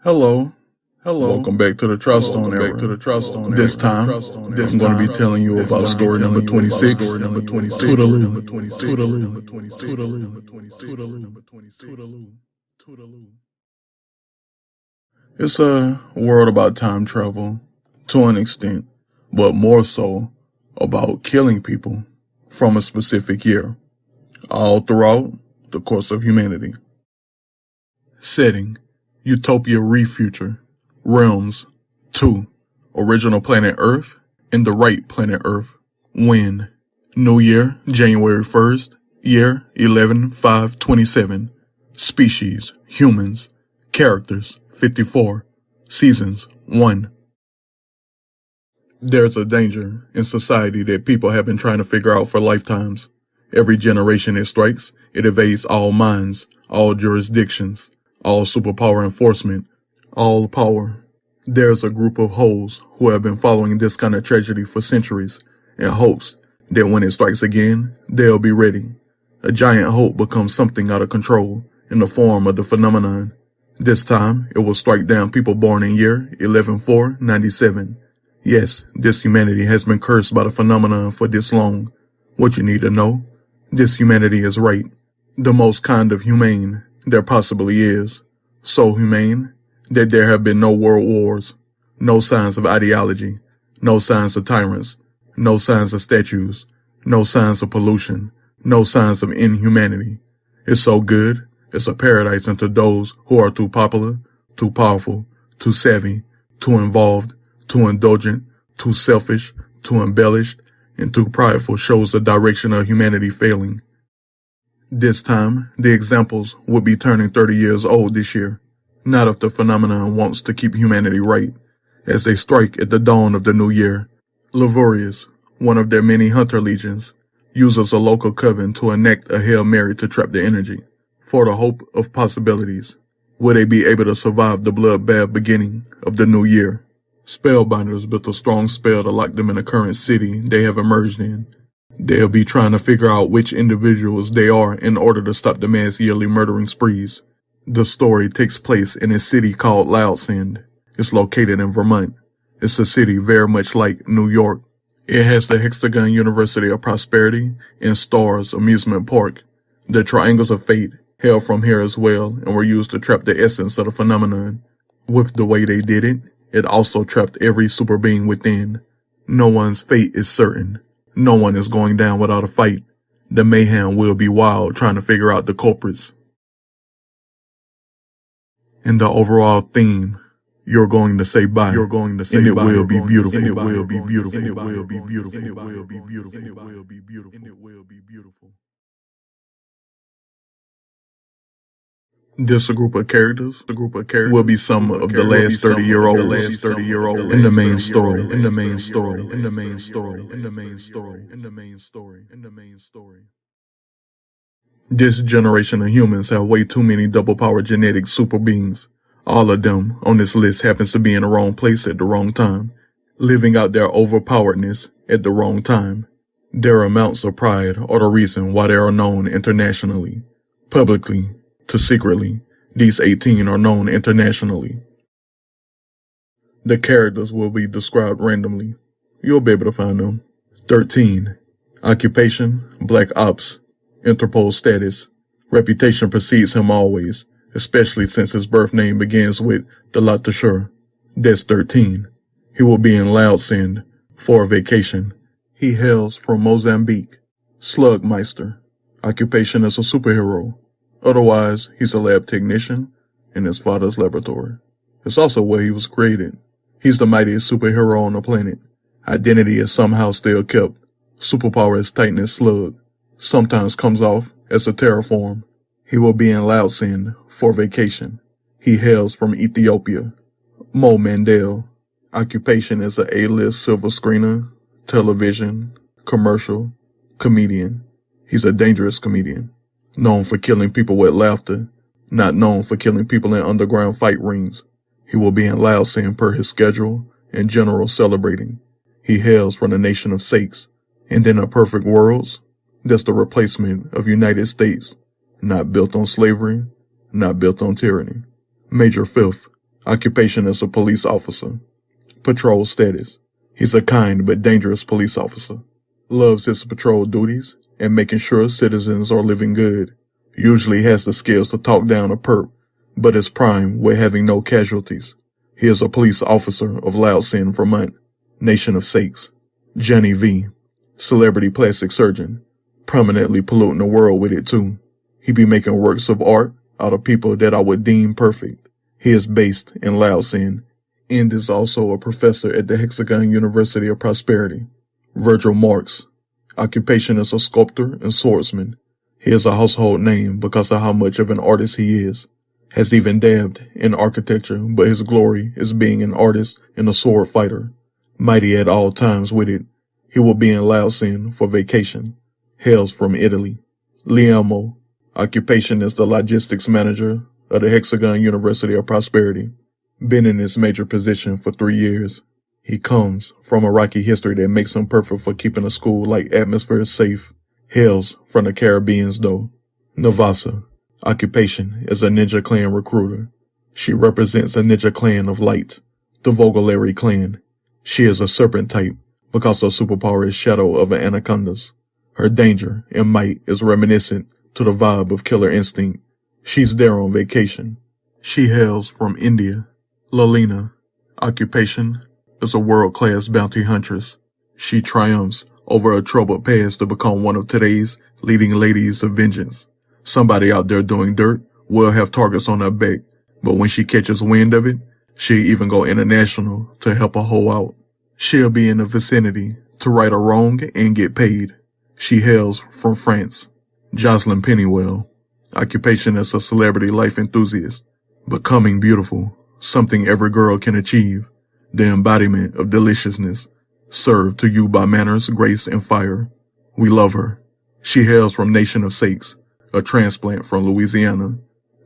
Hello. Welcome back to the Trust Stone era. This time, I'm going to be telling you about story number 26, Toodaloo. It's a world about time travel, to an extent, but more so about killing people from a specific year, all throughout the course of humanity. Setting: Utopia Re FutureRealms 2, original planet Earth and the right planet Earth. When? New Year, January 1st, year 11/5/27. Species: humans. Characters: 54. Seasons: 1. There's a danger in society that people have been trying to figure out for lifetimes. Every generation it strikes, it evades all minds, all jurisdictions, all superpower enforcement, all power. There's a group of hoes who have been following this kind of tragedy for centuries in hopes that when it strikes again, they'll be ready. A giant hope becomes something out of control in the form of the phenomenon. This time, it will strike down people born in year 11/4/97. Yes, this humanity has been cursed by the phenomenon for this long. What you need to know: this humanity is right. The most kind of humane there possibly is. So humane that there have been no world wars, no signs of ideology, no signs of tyrants, no signs of statues, no signs of pollution, no signs of inhumanity. It's so good, it's a paradise unto those who are too popular, too powerful, too savvy, too involved, too indulgent, too selfish, too embellished, and too prideful. Shows the direction of humanity failing. This time, the examples would be turning 30 years old this year. Not if the phenomenon wants to keep humanity right, as they strike at the dawn of the new year. Lavurius, one of their many hunter legions, uses a local coven to enact a Hail Mary to trap the energy, for the hope of possibilities. Will they be able to survive the bloodbath beginning of the new year? Spellbinders built a strong spell to lock them in the current city they have emerged in. They'll be trying to figure out which individuals they are in order to stop the mass yearly murdering sprees. The story takes place in a city called Loudsend. It's located in Vermont. It's a city very much like New York. It has the Hexagon University of Prosperity and Stars Amusement Park. The Triangles of Fate hail from here as well and were used to trap the essence of the phenomenon. With the way they did it, it also trapped every super being within. No one's fate is certain. No one is going down without a fight. The mayhem will be wild trying to figure out the culprits. And the overall theme, you're going to say bye. You're going to say bye. And it will be beautiful. And it will be beautiful. And it will be beautiful. And it will be beautiful. And it will be beautiful. And it will be beautiful. This group of characters will be some of the last 30-year-olds in the main story. This generation of humans have way too many double-powered genetic super beings. All of them on this list happens to be in the wrong place at the wrong time, living out their overpoweredness at the wrong time. Their amounts of pride are the reason why they are known internationally. Publicly to secretly, these 18 are known internationally. The characters will be described randomly. You'll be able to find them. 13. Occupation: Black Ops. Interpol status: reputation precedes him always, especially since his birth name begins with the Latoucheur. That's 13. He will be in Loudsend for a vacation. He hails from Mozambique. Slugmeister. Occupation as a superhero. Otherwise, he's a lab technician in his father's laboratory. It's also where he was created. He's the mightiest superhero on the planet. Identity is somehow still kept. Superpower is tight as slug. Sometimes comes off as a terraform. He will be in Loudsend for vacation. He hails from Ethiopia. Mo Mandel. Occupation as a A-list silver screener, television, commercial, comedian. He's a dangerous comedian. Known for killing people with laughter, not known for killing people in underground fight rings. He will be in Loudsend per his schedule and general celebrating. He hails from the nation of Sakes, and in a perfect world, that's the replacement of United States, not built on slavery, not built on tyranny. Major Fifth, Occupation as a police officer. Patrol status. He's a kind but dangerous police officer. Loves his patrol duties and making sure citizens are living good. Usually has the skills to talk down a perp, but is prime with having no casualties. He is a police officer of Laosin, Vermont, nation of sakes. Johnny V. Celebrity plastic surgeon. Prominently polluting the world with it too. He be making works of art out of people that I would deem perfect. He is based in Laosin and is also a professor at the Hexagon University of Prosperity. Virgil Marx. Occupation as a sculptor and swordsman. He is a household name because of how much of an artist he is. Has even dabbed in architecture, but his glory is being an artist and a sword fighter. Mighty at all times with it. He will be in Laosin for vacation. Hails from Italy. Liamo. Occupation as the logistics manager of the Hexagon University of Prosperity. Been in this major position for 3 years. He comes from a rocky history that makes him perfect for keeping a school-like atmosphere safe. Hails from the Caribbeans though. Navasa. Occupation is a ninja clan recruiter. She represents a ninja clan of light, the Vogelary clan. She is a serpent type because her superpower is shadow of an anaconda's. Her danger and might is reminiscent to the vibe of Killer Instinct. She's there on vacation. She hails from India. Lalina. Occupation is a world-class bounty huntress. She triumphs over a troubled past to become one of today's leading ladies of vengeance. Somebody out there doing dirt will have targets on her back, but when she catches wind of it, she'll even go international to help a hoe out. She'll be in the vicinity to right a wrong and get paid. She hails from France. Jocelyn Pennywell. Occupation as a celebrity life enthusiast. Becoming beautiful, something every girl can achieve. The embodiment of deliciousness. Served to you by manners, grace, and fire. We love her. She hails from Nation of Sakes, a transplant from Louisiana.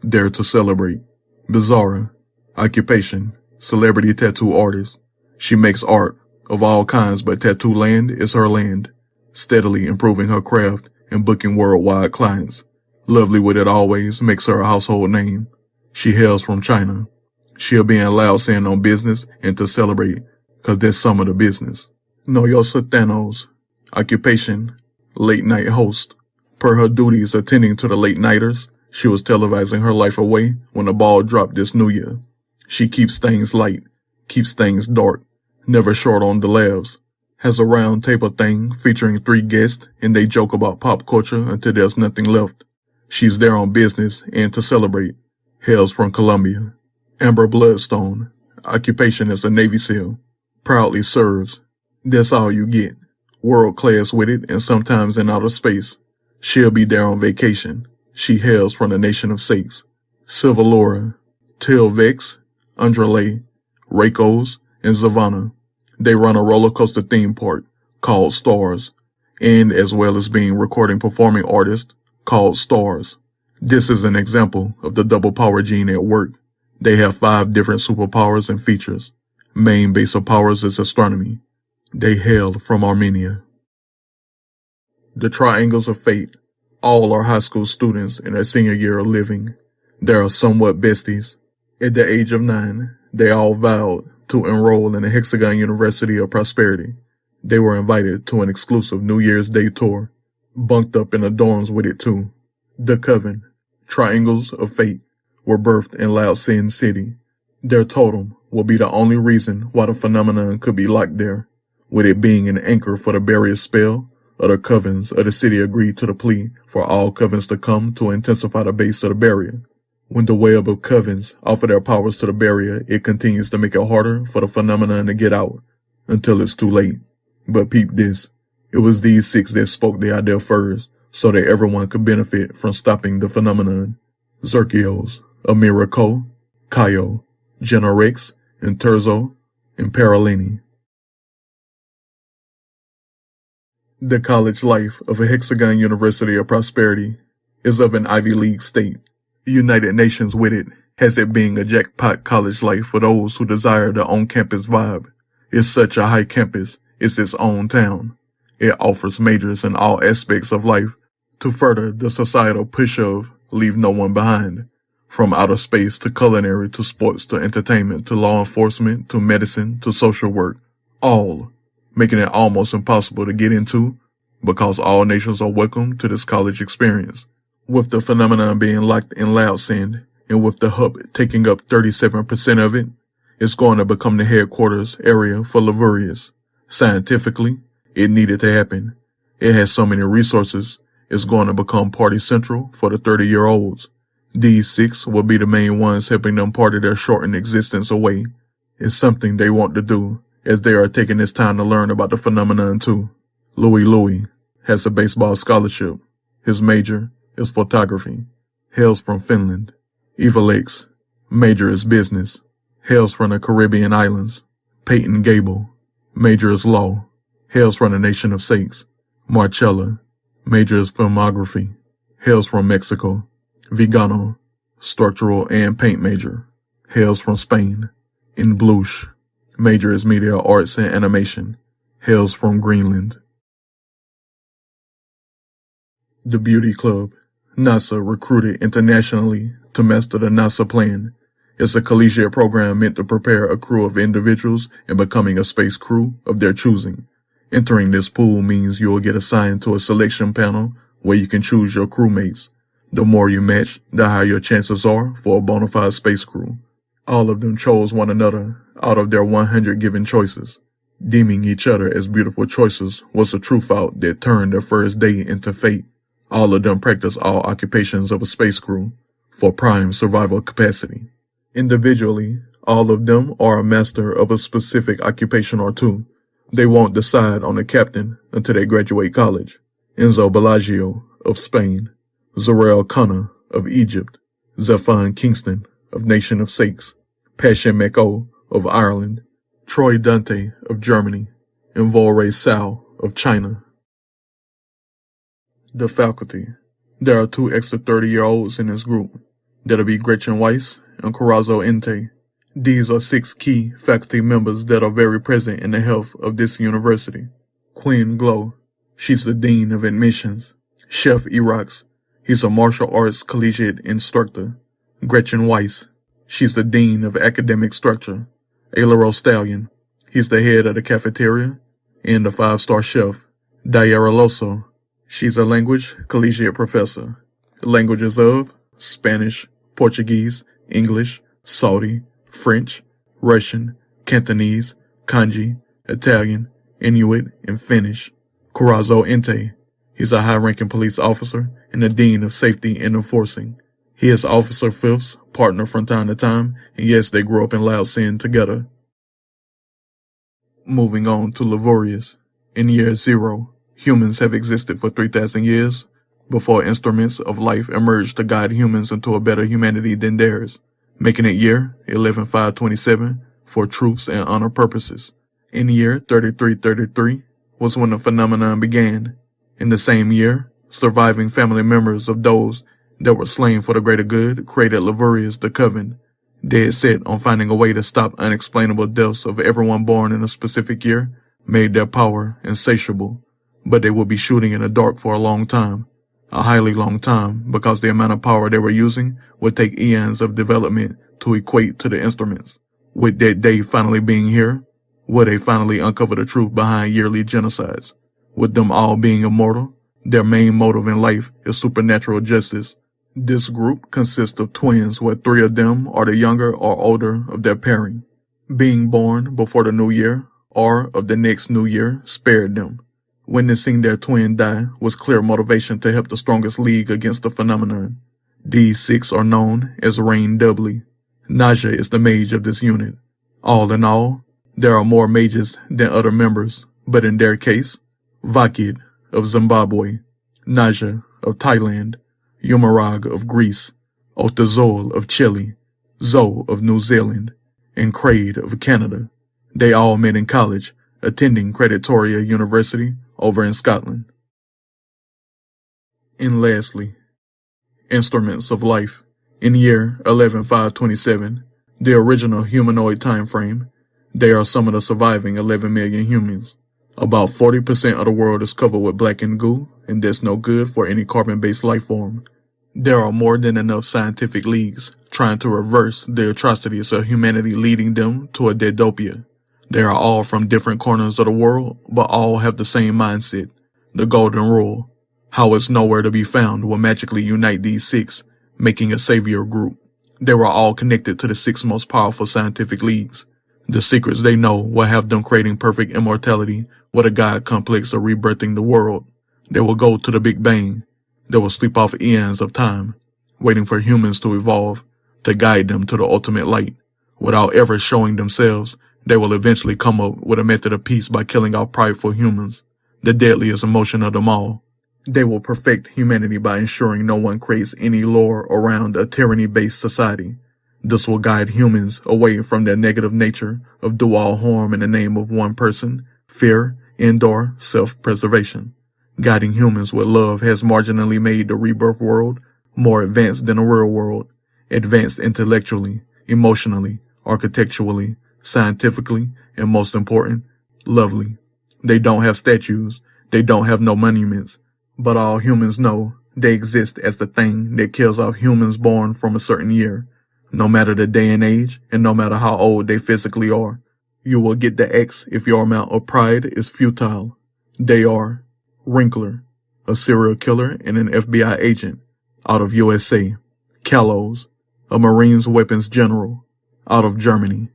Dare to celebrate. Bizarra. Occupation, celebrity tattoo artist. She makes art of all kinds, but tattoo land is her land. Steadily improving her craft and booking worldwide clients. Lovely with it always makes her a household name. She hails from China. She'll be in Laosin on business and to celebrate, cause that's some of the business. Noyosa Thanos. Occupation, late night host. Per her duties attending to the late nighters, she was televising her life away when the ball dropped this new year. She keeps things light, keeps things dark, never short on the laughs. Has a round table thing featuring 3 guests and they joke about pop culture until there's nothing left. She's there on business and to celebrate. Hails from Colombia. Amber Bloodstone. Occupation as a Navy SEAL. Proudly serves. That's all you get. World class with it and sometimes in outer space. She'll be there on vacation. She hails from the Nation of Sakes. Silvalora. Tilvex. Andrale. Reikos. And Zavana. They run a roller coaster theme park called Stars, and as well as being recording performing artist called Stars. This is an example of the double power gene at work. They have 5 different superpowers and features. Main base of powers is astronomy. They hail from Armenia. The Triangles of Fate. All are high school students in their senior year of living. They are somewhat besties. At the age of 9, they all vowed to enroll in the Hexagon University of Prosperity. They were invited to an exclusive New Year's Day tour, bunked up in the dorms with it too. The Coven, Triangles of Fate, were birthed in Laosin City. Their totem will be the only reason why the phenomenon could be locked there, with it being an anchor for the barrier spell. Other covens of the city agreed to the plea for all covens to come to intensify the base of the barrier. When the web of covens offer their powers to the barrier, it continues to make it harder for the phenomenon to get out, until it's too late. But peep this, it was these 6 that spoke the idea first, so that everyone could benefit from stopping the phenomenon. Xerxios, Amira Ko, Kaio, Genorex, and Terzo, and Paralini. The college life of a Hexagon University of Prosperity is of an Ivy League state. United Nations with it has it being a jackpot college life for those who desire the on-campus vibe. It's such a high campus, it's its own town. It offers majors in all aspects of life to further the societal push of leave no one behind. From outer space to culinary to sports to entertainment to law enforcement to medicine to social work, all, making it almost impossible to get into because all nations are welcome to this college experience. With the phenomenon being locked in Laotian and with the hub taking up 37% of it, it's going to become the headquarters area for Lavurius. Scientifically, it needed to happen. It has so many resources, it's going to become party central for the 30-year-olds. These 6 will be the main ones helping them party their shortened existence away. It's something they want to do, as they are taking this time to learn about the phenomenon too. Louis has a baseball scholarship. His major is photography. Hails from Finland. Evil X, major is business. Hails from the Caribbean islands. Peyton Gable, major is law. Hails from the nation of Sakes. Marcella, major is filmography. Hails from Mexico. Vigano, structural and paint major. Hails from Spain. Inblush, major is media arts and animation. Hails from Greenland. The Beauty Club. NASA recruited internationally to master the NASA plan. It's a collegiate program meant to prepare a crew of individuals in becoming a space crew of their choosing. Entering this pool means you will get assigned to a selection panel where you can choose your crewmates. The more you match, the higher your chances are for a bona fide space crew. All of them chose one another out of their 100 given choices. Deeming each other as beautiful choices was a true fault that turned their first day into fate. All of them practiced all occupations of a space crew for prime survival capacity. Individually, all of them are a master of a specific occupation or two. They won't decide on a captain until they graduate college. Enzo Bellagio of Spain. Zorel Khanna of Egypt, Zafan Kingston of Nation of Sakes, Passion Mako of Ireland, Troy Dante of Germany, and Volray Sao of China. The faculty. There are 2 extra 30-year-olds in this group. That'll be Gretchen Weiss and Corazzo Ente. These are 6 key faculty members that are very present in the health of this university. Quinn Glow, she's the Dean of Admissions. Chef Erox, he's a martial arts collegiate instructor. Gretchen Weiss, she's the Dean of Academic Structure. Ailaro Stallion, he's the head of the cafeteria and the 5-star chef. Diara Loso, she's a language collegiate professor. Languages of Spanish, Portuguese, English, Saudi, French, Russian, Cantonese, Kanji, Italian, Inuit, and Finnish. Corazzo Ente, he's a high-ranking police officer and the Dean of Safety and Enforcing. He is Officer Fifth's partner from time to time, and yes, they grew up in Laotian together. Moving on to Lavurius. In year 0, humans have existed for 3,000 years before instruments of life emerged to guide humans into a better humanity than theirs, making it year 11,527 for truths and honor purposes. In year 3333 was when the phenomenon began. In the same year, surviving family members of those that were slain for the greater good created Lavurius the Coven, dead set on finding a way to stop unexplainable deaths of everyone born in a specific year, made their power insatiable, but they would be shooting in the dark for a long time, a highly long time, because the amount of power they were using would take eons of development to equate to the instruments. With that day finally being here, would they finally uncover the truth behind yearly genocides? With them all being immortal, their main motive in life is supernatural justice. This group consists of twins where 3 of them are the younger or older of their pairing. Being born before the new year or of the next new year spared them. Witnessing their twin die was clear motivation to help the strongest league against the phenomenon. These 6 are known as Rain Doubly. Naja is the mage of this unit. All in all, there are more mages than other members, but in their case, Vakid of Zimbabwe, Naja of Thailand, Yumarag of Greece, Otazol of Chile, Zoe of New Zealand, and Craig of Canada. They all met in college, attending Creditoria University over in Scotland. And lastly, instruments of life. In year 11527, the original humanoid time frame, they are some of the surviving 11 million humans. About 40% of the world is covered with blackened goo, and that's no good for any carbon-based life form. There are more than enough scientific leagues trying to reverse the atrocities of humanity, leading them to a deadopia. They are all from different corners of the world, but all have the same mindset, the golden rule. How it's nowhere to be found will magically unite these six, making a savior group. They were all connected to the six most powerful scientific leagues. The secrets they know will have them creating perfect immortality with a god complex of rebirthing the world. They will go to the Big Bang. They will sleep off eons of time, waiting for humans to evolve, to guide them to the ultimate light. Without ever showing themselves, they will eventually come up with a method of peace by killing off prideful humans, the deadliest emotion of them all. They will perfect humanity by ensuring no one creates any lore around a tyranny-based society. This will guide humans away from their negative nature of do all harm in the name of one person, fear, and/or self-preservation. Guiding humans with love has marginally made the rebirth world more advanced than the real world, advanced intellectually, emotionally, architecturally, scientifically, and most important, lovely. They don't have statues, they don't have no monuments, but all humans know they exist as the thing that kills off humans born from a certain year, no matter the day and age, and no matter how old they physically are. You will get the X if your amount of pride is futile. They are Wrinkler, a serial killer and an FBI agent, out of USA. Callows, a Marines weapons general, out of Germany.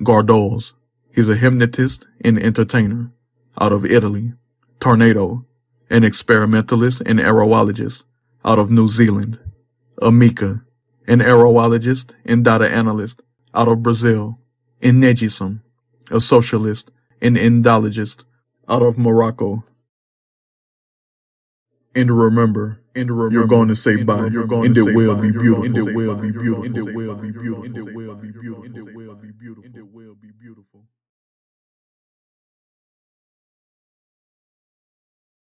Gardoles, he's a hypnotist and entertainer, out of Italy. Tornado, an experimentalist and aerologist, out of New Zealand. Amika, an aerologist and data analyst, out of Brazil. Inegism, a socialist and indulgent, out of Morocco. And remember, you're going to say bye, and it will be beautiful, and it will be beautiful, and it will be beautiful, and it will be beautiful, and it will be beautiful.